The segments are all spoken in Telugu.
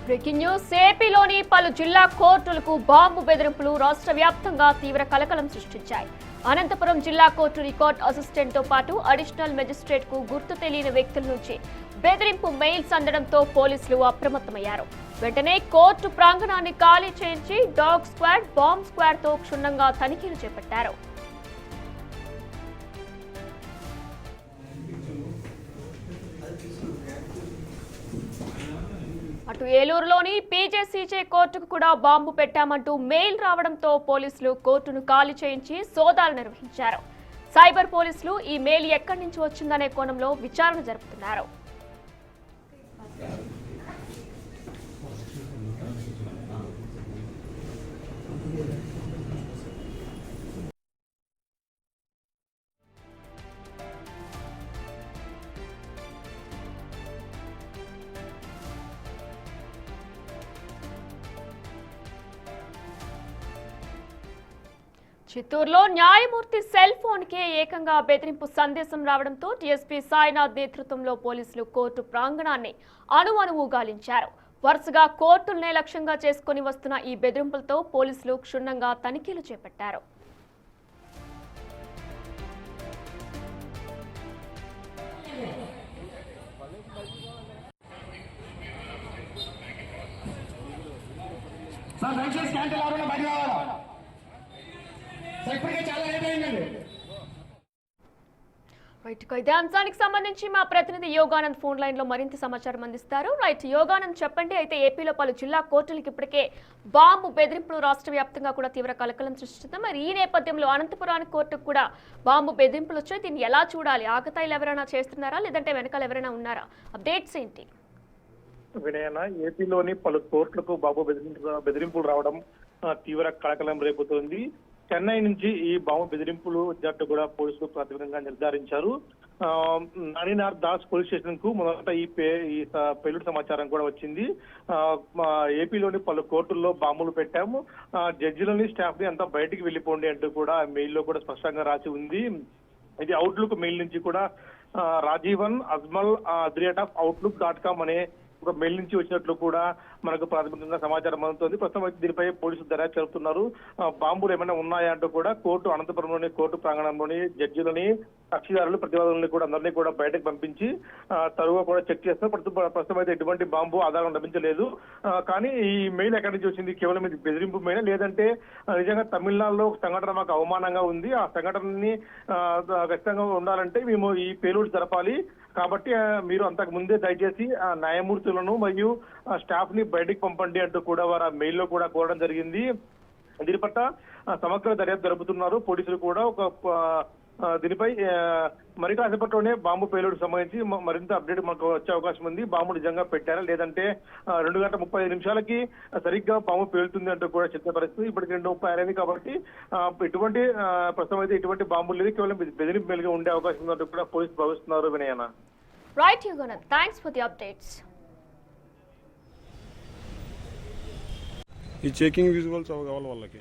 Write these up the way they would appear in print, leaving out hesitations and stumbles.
బ్రేకింగ్ న్యూస్ ఏపీలోని పలు జిల్లా కోర్టులకు బాంబు బెదిరింపులు రాష్ట్ర వ్యాప్తంగా తీవ్ర కలకలం సృష్టించాయి. అనంతపురం జిల్లా కోర్టు రికార్డ్ అసిస్టెంట్ తో పాటు అడిషనల్ మెజిస్ట్రేట్ కు గుర్తు తెలియని వ్యక్తుల నుంచి బెదిరింపు మెయిల్స్ అందడంతో పోలీసులు అప్రమత్తమయ్యారు. వెంటనే కోర్టు ప్రాంగణాన్ని ఖాళీ చేయించి డాగ్ స్క్వాడ్, బాంబ్ స్క్వాడ్ తో క్షుణ్ణంగా తనిఖీలు చేపట్టారు. అటు ఏలూరులోని పీజేసీజే కోర్టుకు కూడా బాంబు పెట్టామంటూ మెయిల్ రావడంతో పోలీసులు కోర్టును ఖాళీ చేయించి సోదాలు నిర్వహించారు. సైబర్ పోలీసులు ఈ మెయిల్ ఎక్కడి నుంచి వచ్చిందనే కోణంలో విచారణ జరుపుతున్నారు. చిత్తూరులో న్యాయమూర్తి సెల్ ఫోన్ కే ఏకంగా బెదిరింపు సందేశం రావడంతో డీఎస్పీ సాయినాథ్ నేతృత్వంలో పోలీసులు కోర్టు ప్రాంగణాన్ని అణువణువు గాలించారు. వరుసగా కోర్టులనే లక్ష్యంగా చేసుకుని వస్తున్న ఈ బెదిరింపులతో పోలీసులు క్షుణ్ణంగా తనిఖీలు చేపట్టారు. ఇదే అంశానికి సంబంధించి మా ప్రతినిధి యోగానంద్ ఫోన్ లైన్ లో మరింత సమాచారం అందిస్తారు. యోగానంద్, చెప్పండి. అయితే ఏపీలో పలు జిల్లా కోర్టులకు ఇప్పటికే బాంబు బెదిరింపులు రాష్ట్ర వ్యాప్తంగా కూడా తీవ్ర కలకలం సృష్టిస్తుంది. మరి ఈ నేపథ్యంలో అనంతపురానికి కోర్టుకు కూడా బాంబు బెదిరింపులు వచ్చాయి. దీన్ని ఎలా చూడాలి? ఆగతాయిలు ఎవరైనా చేస్తున్నారా, లేదంటే వెనకాల ఎవరైనా ఉన్నారా? అప్డేట్స్ ఏంటి? వినయన, ఏపీలోని పలు కోర్టులకు బాంబు బెదిరింపులు రావడం తీవ్ర కలకలం రేపుతోంది. చెన్నై నుంచి ఈ బాంబు బెదిరింపులు వచ్చినట్టు కూడా పోలీసులు ప్రాథమికంగా నిర్ధారించారు. నానినార్ దాస్ పోలీస్ స్టేషన్ కు మొదట ఈ పేలుడు సమాచారం కూడా వచ్చింది. ఏపీలోని పలు కోర్టుల్లో బాంబులు పెట్టాము, జడ్జిలని స్టాఫ్ ని అంతా బయటికి వెళ్లిపోండి అంటూ కూడా మెయిల్ లో కూడా స్పష్టంగా రాసి ఉంది. ఇది అవుట్లుక్ మెయిల్ నుంచి కూడా రాజీవన్ అజ్మల్ @outlook.com అనే ఒక మెయిల్ నుంచి వచ్చినట్లు కూడా మనకు ప్రాథమికంగా సమాచారం అందుతోంది. ప్రస్తుతం అయితే దీనిపై పోలీసులు దర్యాప్తు జరుపుతున్నారు. బాంబులు ఏమైనా ఉన్నాయా అంటూ కూడా అనంతపురంలోని కోర్టు ప్రాంగణంలోని జడ్జిలని, కక్షిదారులు, ప్రతివాదులని కూడా అందరినీ కూడా బయటకు పంపించి తరువాత కూడా చెక్ చేస్తారు. ప్రస్తుతం అయితే ఎటువంటి బాంబు ఆధారం లభించలేదు. కానీ ఈ మెయిల్ ఎక్కడి నుంచి వచ్చింది? కేవలం ఇది బెదిరింపు మెయిల్, లేదంటే నిజంగా తమిళనాడులో ఒక సంఘటన మాకు అవమానంగా ఉంది, ఆ సంఘటనని ఖచ్చితంగా ఉండాలంటే మేము ఈ పేలుడు జరపాలి, కాబట్టి మీరు అంతకు ముందే దయచేసి న్యాయమూర్తులను మరియు స్టాఫ్ ని బయటికి పంపండి అంటూ కూడా వారు ఆ మెయిల్లో కూడా కోరడం జరిగింది. దీని పట్ల సమగ్ర దర్యాప్తు జరుపుతున్నారు పోలీసులు కూడా. దీనిపై మరి కాసేపట్లోనే బాంబు పేలుడు సంబంధించి మరింత అప్డేట్ మనకు వచ్చే అవకాశం ఉంది. బాంబు నిజంగా పెట్టారా, లేదంటే 2:35 సరిగ్గా బాంబు పేలుతుంది అంటూ కూడా చర్చ పరిస్థితి. ఇప్పటికి 2:30 కాబట్టి ఎటువంటి ప్రస్తుతం అయితే ఎటువంటి బాంబులు లేదు, కేవలం బెదిరింపు మెయిల్గా ఉండే అవకాశం ఉందంటూ కూడా పోలీసులు భావిస్తున్నారు. వినయన, right Yoganand, thanks for the updates. ఈ చెకింగ్ విజువల్స్ కావాలి వాళ్ళకి.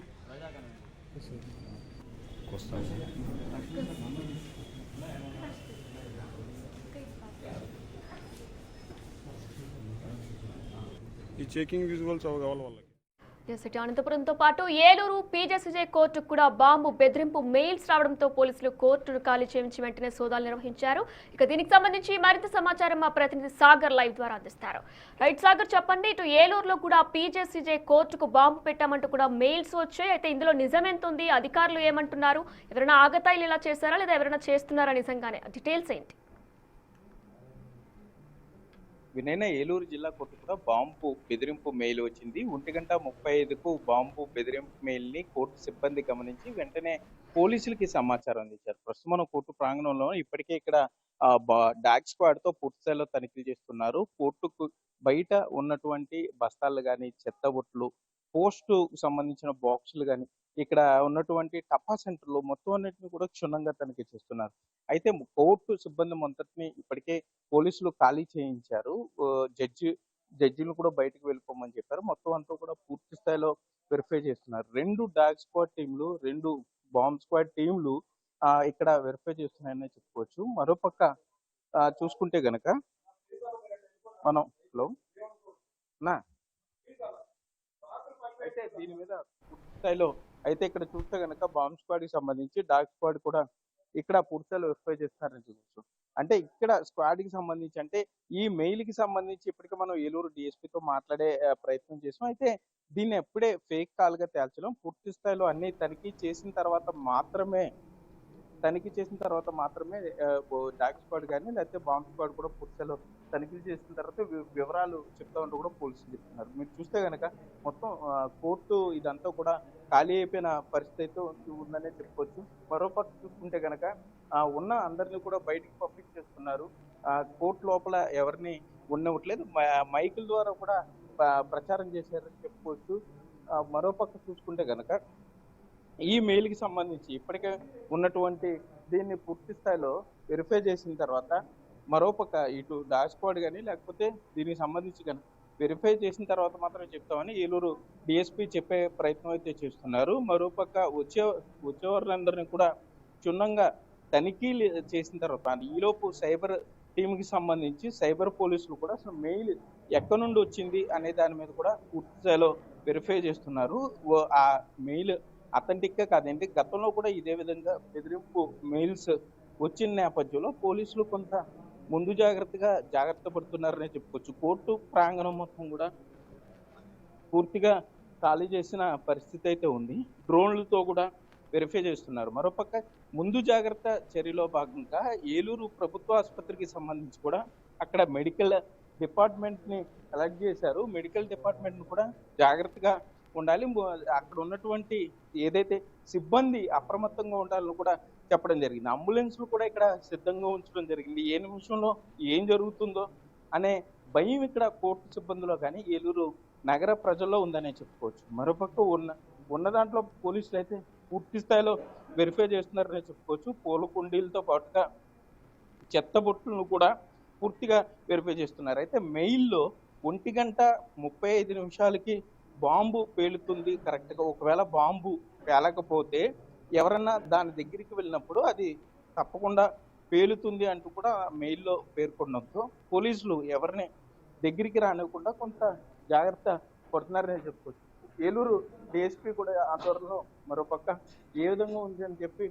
ఈ చెకింగ్ విజువల్స్ కావాలి వాళ్ళకి. అనంతపురంతో పాటు ఏలూరు పీజేసీజే కోర్టుకు కూడా బాంబు బెదిరింపు మెయిల్స్ రావడంతో పోలీసులు కోర్టును ఖాళీ చేయించి వెంటనే సోదాలు నిర్వహించారు. ఇక దీనికి సంబంధించి మరింత సమాచారం మా ప్రతినిధి సాగర్ లైవ్ ద్వారా అందిస్తారు. రైట్ సాగర్, చెప్పండి. ఇటు ఏలూరులో కూడా పీజేసీజే కోర్టుకు బాంబు పెట్టామంటూ కూడా మెయిల్స్ వచ్చాయి. అయితే ఇందులో నిజమెంత ఉంది? అధికారులు ఏమంటున్నారు? ఎవరైనా ఆగతాయిలు ఇలా చేశారా, లేదా ఎవరైనా చేస్తున్నారా నిజంగానే? డీటెయిల్స్ ఏంటి? వినైనా ఏలూరు జిల్లా కోర్టు కూడా బాంబు బెదిరింపు మెయిల్ వచ్చింది. 1:35కు బాంబు బెదిరింపు మెయిల్ ని కోర్టు సిబ్బంది గమనించి వెంటనే పోలీసులకి సమాచారం అందించారు. ప్రస్తుతం కోర్టు ప్రాంగణంలో ఇప్పటికే ఇక్కడ డాగ్ స్క్వాడ్ తో పూర్తి స్థాయిలో తనిఖీలు చేస్తున్నారు. కోర్టుకు బయట ఉన్నటువంటి బస్తాలు కానీ, చెత్తబుట్లు, పోస్టు సంబంధించిన బాక్సులు కానీ, ఇక్కడ ఉన్నటువంటి టపా సెంటర్లు మొత్తం అన్నింటినీ కూడా క్షుణ్ణంగా తనిఖీ చేస్తున్నారు. అయితే కోర్టు సిబ్బంది మొత్తాన్ని ఇప్పటికే పోలీసులు ఖాళీ చేయించారు. జడ్జిలు కూడా బయటకు వెళ్ళిపోమని చెప్పారు. మొత్తం అంతా కూడా పూర్తి స్థాయిలో వెరిఫై చేస్తున్నారు. 2 డాగ్ స్క్వాడ్ టీంలు, 2 బాంబ్ స్క్వాడ్ టీంలు ఇక్కడ వెరిఫై చేస్తున్నాయని చెప్పుకోవచ్చు. మరోపక్క చూసుకుంటే గనక మనం అయితే దీని మీద పూర్తి స్థాయిలో అయితే ఇక్కడ చూస్తే కనుక బాంబ్ స్క్వాడ్ కి సంబంధించి డాగ్ స్క్వాడ్ కూడా ఇక్కడ పూర్తి స్థాయిలో వెరిఫై చేస్తారని చూడొచ్చు. అంటే ఇక్కడ స్క్వాడ్ కి సంబంధించి అంటే ఈ మెయిల్ కి సంబంధించి ఇప్పటికే మనం ఏలూరు డిఎస్పీతో మాట్లాడే ప్రయత్నం చేసాం. అయితే దీన్ని ఎప్పుడే ఫేక్ కాల్ గా తేల్చడం, పూర్తి స్థాయిలో అన్ని తనిఖీ చేసిన తర్వాత మాత్రమే డాగ్ స్క్వాడ్ కానీ లేకపోతే బాంబ్ స్క్వాడ్ కూడా పూర్తి స్థాయిలో తనిఖీలు చేసిన తర్వాత వివరాలు చెప్తామంటూ కూడా పోలీసులు చెప్తున్నారు. మీరు చూస్తే కనుక మొత్తం కోర్టు ఇదంతా కూడా ఖాళీ అయిపోయిన పరిస్థితి అయితే ఉందనే చెప్పుకోవచ్చు. మరోపక్క చూసుకుంటే కనుక ఉన్న అందరినీ కూడా బయటికి పంపించేస్తున్నారు. కోర్టు లోపల ఎవరిని ఉండవట్లేదు. మైకుల ద్వారా కూడా ప్రచారం చేశారని చెప్పుకోవచ్చు. మరోపక్క చూసుకుంటే కనుక ఈ మెయిల్ కి సంబంధించి ఇప్పటికే ఉన్నటువంటి దీన్ని పూర్తి స్థాయిలో వెరిఫై చేసిన తర్వాత మరోపక్క ఇటు డాష్ స్క్వాడ్ కానీ లేకపోతే దీనికి సంబంధించి కానీ వెరిఫై చేసిన తర్వాత మాత్రమే చెప్తామని ఏలూరు డిఎస్పీ చెప్పే ప్రయత్నం అయితే చేస్తున్నారు. మరోపక్క వచ్చేవారందరినీ కూడా క్షుణ్ణంగా తనిఖీలు చేసిన తర్వాత ఈలోపు సైబర్ టీంకి సంబంధించి సైబర్ పోలీసులు కూడా అసలు మెయిల్ ఎక్కడి నుండి వచ్చింది అనే దాని మీద కూడా పూర్తి స్థాయిలో వెరిఫై చేస్తున్నారు. ఆ మెయిల్ అథెంటిక్ గా కాదండి, గతంలో కూడా ఇదే విధంగా బెదిరింపు మెయిల్స్ వచ్చిన నేపథ్యంలో పోలీసులు కొంత ముందు జాగ్రత్త పడుతున్నారనే చెప్పుకోవచ్చు. కోర్టు ప్రాంగణం మొత్తం కూడా పూర్తిగా ఖాళీ చేసిన పరిస్థితి అయితే ఉంది. డ్రోన్లతో కూడా వెరిఫై చేస్తున్నారు. మరోపక్క ముందు జాగ్రత్త చర్యలో భాగంగా ఏలూరు ప్రభుత్వ ఆసుపత్రికి సంబంధించి కూడా అక్కడ మెడికల్ డిపార్ట్మెంట్ ని సెలెక్ట్ చేశారు. మెడికల్ డిపార్ట్మెంట్ ని కూడా జాగ్రత్తగా ఉండాలి, అక్కడ ఉన్నటువంటి ఏదైతే సిబ్బంది అప్రమత్తంగా ఉండాలని కూడా చెప్పడం జరిగింది. అంబులెన్స్లు కూడా ఇక్కడ సిద్ధంగా ఉంచడం జరిగింది. ఏ నిమిషంలో ఏం జరుగుతుందో అనే భయం ఇక్కడ కోర్టు సిబ్బందిలో కానీ ఏలూరు నగర ప్రజల్లో ఉందనే చెప్పుకోవచ్చు. మరోపక్క ఉన్న దాంట్లో పోలీసులు అయితే పూర్తి స్థాయిలో వెరిఫై చేస్తున్నారనే చెప్పుకోవచ్చు. పూల కుండీలతో పాటుగా చెత్త బొట్టులను కూడా పూర్తిగా వెరిఫై చేస్తున్నారు. అయితే మెయిల్లో 1:35 బాంబు పేలుతుంది కరెక్ట్గా. ఒకవేళ బాంబు పేలకపోతే ఎవరన్నా దాని దగ్గరికి వెళ్ళినప్పుడు అది తప్పకుండా పేలుతుంది అంటూ కూడా మెయిల్లో పేర్కొనడంతో పోలీసులు ఎవరిని దగ్గరికి రానివ్వకుండా కొంత జాగ్రత్త పడుతున్నారని చెప్పుకోవచ్చు. ఏలూరు డిఎస్పీ కూడా ఆధ్వర్యంలో మరోపక్క ఏ విధంగా ఉంది అని చెప్పి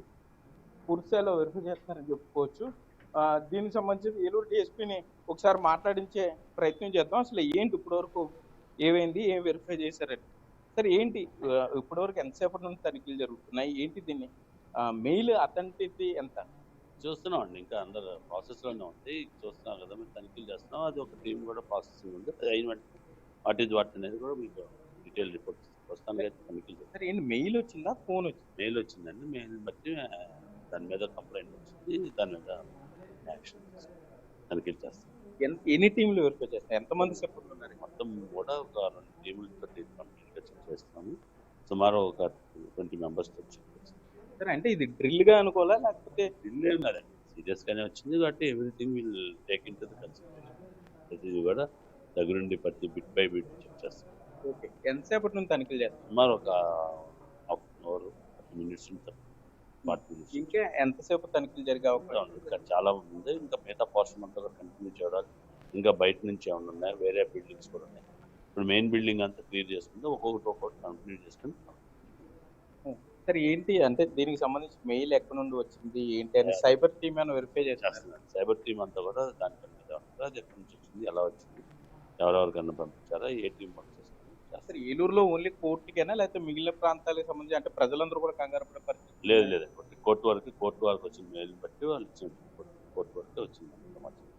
పూర్తిస్థాయిలో వెరిఫై చేస్తున్నారని చెప్పుకోవచ్చు. దీనికి సంబంధించి ఏలూరు డిఎస్పీని ఒకసారి మాట్లాడించే ప్రయత్నం చేద్దాం. అసలు ఏంటి ఇప్పటివరకు ఏమైంది, ఏం వెరిఫై చేశారండి? సరే ఏంటి ఇప్పటివరకు ఎంతసేపటి నుంచి తనిఖీలు జరుగుతున్నాయి, ఏంటి దీన్ని మెయిల్ అథెంటిటీ ఎంత? చూస్తున్నాం అండి, ఇంకా అందరు ప్రాసెస్లోనే ఉంది. చూస్తున్నాం కదా, మేము తనిఖీలు చేస్తున్నాం. అది ఒక టీం కూడా ప్రాసెసింగ్ ఉంది. అది అయిన వెంటనే వాట్ ఈజ్ వాట్ అనేది కూడా మీకు డీటెయిల్ రిపోర్ట్ ప్రస్తుతానికి అయితే తనిఖీలు చేస్తాం. సరే ఏంటి మెయిల్ వచ్చిందా, ఫోన్ వచ్చింది? మెయిల్ వచ్చిందండి. మెయిల్ బట్టి దాని మీద కంప్లైంట్ వచ్చింది, దాని మీద యాక్షన్ తనిఖీలు చేస్తాం. ఎన్ని టీంలు వెరిఫై చేస్తాయి, ఎంతమంది సిబ్బంది ఉన్నారు? మొత్తం కూడా ఒక 2 టీములు పెట్టి కంప్లీట్గా చెక్ చేస్తున్నాము. సుమారు ఒక 20 మెంబర్స్ చెక్ చేస్తాం. సరే అంటే ఇది డ్రిల్గా అనుకోవాలా లేకపోతే? డ్రిల్ ఏం కాదండి, సీరియస్గానే వచ్చింది కాబట్టి everything will take in to the consideration. ప్రతిదీ కూడా దగ్గరుండి ప్రతి బిట్ బై బిట్ చెక్ చేస్తాం. ఓకే, ఎంతసేపటి నుంచి తనిఖీలు చేస్తాం? సుమారు ఒక హాఫ్ అన్ అవర్ 30 minutes నుంచి 40 minutes. ఇంకా ఎంతసేపు తనిఖీలు జరిగే అవకాశం ఉంది? ఇంకా చాలా ఉంది. ఇంకా మిగతా పోర్షన్ అంతా కూడా కంటిన్యూ చేయాలి. ఇంకా బయట నుంచి ఏమైనా ఉన్నాయి, వేరే బిల్డింగ్స్ కూడా ఉన్నాయి. ఇప్పుడు మెయిన్ బిల్డింగ్ అంతా క్లియర్ చేసుకుంటే ఒక్కొక్కటి కంప్లీట్ చేసుకుని. సరే ఏంటి అంటే దీనికి సంబంధించి మెయిల్ ఎక్కడ నుండి వచ్చింది ఏంటి అని సైబర్ టీమ్ ఏమైనా వెరిఫై చేస్తున్నారు? సైబర్ టీమ్ అంతా కూడా దానిపై మీద ఉంటుంది. అది ఎక్కడి నుంచి వచ్చింది, ఎలా వచ్చింది, ఎవరెవరికన్నా పంపించారా, ఏ టీం వర్క్ చేస్తుంది. సరే ఏలూరులో ఓన్లీ కోర్టుకేనా లేకపోతే మిగిలిన ప్రాంతాలకు సంబంధించి అంటే ప్రజలందరూ కూడా కంగారు పడే పరిస్థితి? లేదు కోర్టు వరకు వచ్చిన మెయిల్ బట్టి వాళ్ళు ఇచ్చిన కోర్టు వరకు వచ్చింది సమాచారం.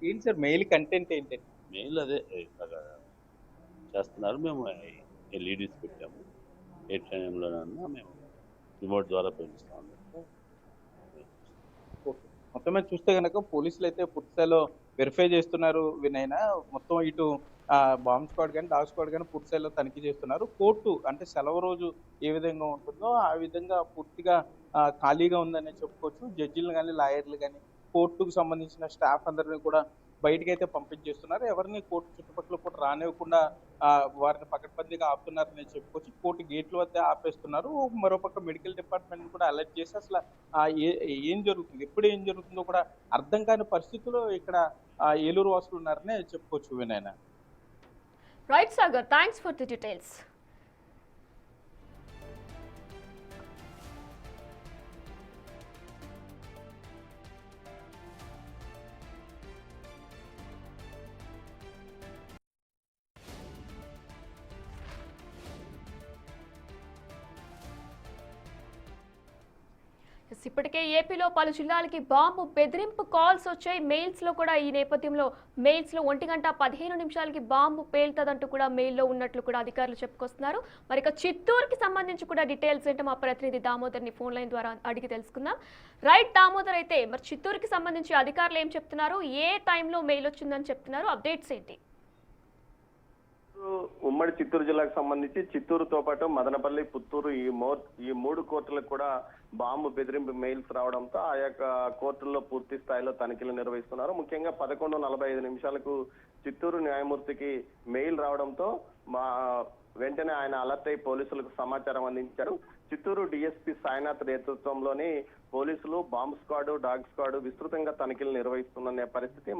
ఏంటి సార్ మెయిల్ కంటెంట్ ఏంటి? మెయిల్ అదే ఇలాగా చేస్తున్నారు. మేము ఎల్ఈడీస్ పెట్టాము. ఏ టైంలోనన్నా మేము రిమోట్ ద్వారా పెంచుతాము. మొత్తం మీద చూస్తే కనుక పోలీసులు అయితే పూర్తిస్థాయిలో వెరిఫై చేస్తున్నారు. వినైనా మొత్తం ఇటు బాంబ్ స్క్వాడ్ కానీ డాగ్ స్క్వాడ్ కానీ పూర్తిస్థాయిలో తనిఖీ చేస్తున్నారు. కోర్టు అంటే సెలవు రోజు ఏ విధంగా ఉంటుందో ఆ విధంగా పూర్తిగా ఖాళీగా ఉందనే చెప్పుకోవచ్చు. జడ్జిలు కానీ లాయర్లు కానీ కోర్టుకు సంబంధించిన స్టాఫ్ అందరినీ కూడా బయటకు అయితే పంపించేస్తున్నారు. ఎవరిని కోర్టు చుట్టుపక్కల కూడా రానివ్వకుండా వారిని పకడ్బందీగా ఆపుతున్నారని చెప్పుకోవచ్చు. కోర్టు గేట్ల వద్ద ఆపేస్తున్నారు. మరోపక్క మెడికల్ డిపార్ట్మెంట్ కూడా అలర్ట్ చేసి అసలు ఏం జరుగుతుంది, ఎప్పుడు ఏం జరుగుతుందో కూడా అర్థం కాని పరిస్థితుల్లో ఇక్కడ ఏలూరు వాసులు ఉన్నారని చెప్పుకోవచ్చు. వినయన right Sagar, thanks for the details. ఇప్పటికే ఏపీలో పలు జిల్లాలకి బాంబు బెదిరింపు కాల్స్ వచ్చాయి. మెయిల్స్ లో కూడా ఈ నేపథ్యంలో మెయిల్స్ లో 1:15 బాంబు పేలుతుందంటూ కూడా మెయిల్లో ఉన్నట్లు కూడా అధికారులు చెప్పుకొస్తున్నారు. మరి ఇక చిత్తూరుకి సంబంధించి కూడా డీటెయిల్స్ ఏంటో మా ప్రతినిధి దామోదర్ని ఫోన్ లైన్ ద్వారా అడిగి తెలుసుకుందాం. రైట్ దామోదర్, అయితే మరి చిత్తూరుకి సంబంధించి అధికారులు ఏం చెప్తున్నారు, ఏ టైంలో మెయిల్ వచ్చిందని చెప్తున్నారు, అప్డేట్స్ ఏంటి? ఉమ్మడి చిత్తూరు జిల్లాకు సంబంధించి చిత్తూరుతో పాటు మదనపల్లి, పుత్తూరు ఈ మూడు కోర్టులకు కూడా బాంబు బెదిరింపు మెయిల్స్ రావడంతో ఆ యొక్క కోర్టుల్లో పూర్తి స్థాయిలో తనిఖీలు నిర్వహిస్తున్నారు. ముఖ్యంగా 11:45 చిత్తూరు న్యాయమూర్తికి మెయిల్ రావడంతో వెంటనే ఆయన అలర్ట్ అయి పోలీసులకు సమాచారం అందించారు. చిత్తూరు డిఎస్పీ సాయినాథ్ నేతృత్వంలోని పోలీసులు బాంబ్ స్క్వాడ్, డాగ్ స్క్వాడ్ విస్తృతంగా తనిఖీలు నిర్వహిస్తున్న పరిస్థితి.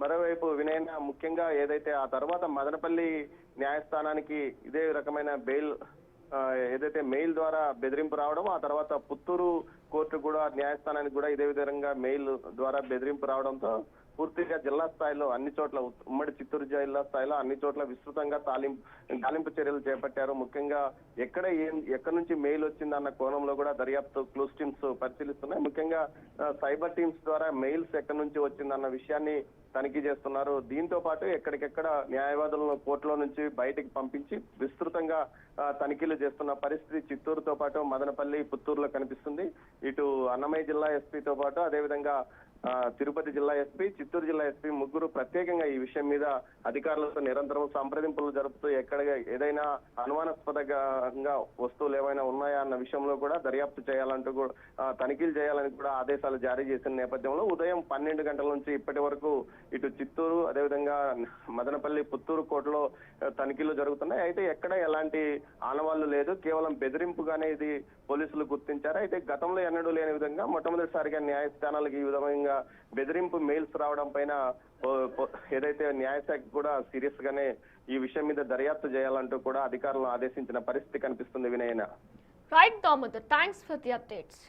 మరోవైపు వినయన ముఖ్యంగా ఏదైతే ఆ తర్వాత మదనపల్లి న్యాయస్థానానికి ఇదే రకమైన ఏదైతే మెయిల్ ద్వారా బెదిరింపు రావడం, ఆ తర్వాత పుత్తూరు కోర్టు కూడా న్యాయస్థానానికి కూడా ఇదే విధంగా మెయిల్ ద్వారా బెదిరింపు రావడంతో పూర్తిగా జిల్లా స్థాయిలో అన్ని చోట్ల, ఉమ్మడి చిత్తూరు జిల్లా స్థాయిలో అన్ని చోట్ల విస్తృతంగా గాలింపు చర్యలు చేపట్టారు. ముఖ్యంగా ఎక్కడి నుంచి మెయిల్ వచ్చిందన్న కోణంలో కూడా దర్యాప్తు క్లూస్ టీమ్స్ పరిశీలిస్తున్నాయి. ముఖ్యంగా సైబర్ టీమ్స్ ద్వారా మెయిల్స్ ఎక్కడి నుంచి వచ్చిందన్న విషయాన్ని తనిఖీ చేస్తున్నారు. దీంతో పాటు ఎక్కడికెక్కడ న్యాయవాదులను కోర్టులో నుంచి బయటికి పంపించి విస్తృతంగా తనిఖీలు చేస్తున్న పరిస్థితి చిత్తూరుతో పాటు మదనపల్లి, పుత్తూరులో కనిపిస్తుంది. ఇటు అన్నమయ్య జిల్లా ఎస్పీతో పాటు అదేవిధంగా తిరుపతి జిల్లా ఎస్పీ, చిత్తూరు జిల్లా ఎస్పీ ముగ్గురు ప్రత్యేకంగా ఈ విషయం మీద అధికారులతో నిరంతరం సంప్రదింపులు జరుపుతూ ఎక్కడ ఏదైనా అనుమానాస్పదంగా వస్తువులు ఏమైనా ఉన్నాయా అన్న విషయంలో కూడా దర్యాప్తు చేయాలంటూ కూడా తనిఖీలు చేయాలని కూడా ఆదేశాలు జారీ చేసిన నేపథ్యంలో ఉదయం 12 గంటల నుంచి ఇప్పటి వరకు ఇటు చిత్తూరు అదేవిధంగా మదనపల్లి, పుత్తూరు కోర్టులో తనిఖీలు జరుగుతున్నాయి. అయితే ఎక్కడ ఎలాంటి ఆనవాళ్లు లేదు, కేవలం బెదిరింపుగానే ఇది పోలీసులు గుర్తించారు. అయితే గతంలో ఎన్నడూ లేని విధంగా మొట్టమొదటిసారిగా న్యాయస్థానాలకు ఈ విధంగా బెదిరింపు మెయిల్స్ రావడం పైన ఏదైతే న్యాయశాఖ కూడా సీరియస్ గానే ఈ విషయం మీద దర్యాప్తు చేయాలంటూ కూడా అధికారులను ఆదేశించిన పరిస్థితి కనిపిస్తుంది. వినయన. Right Damodar, thanks for the updates.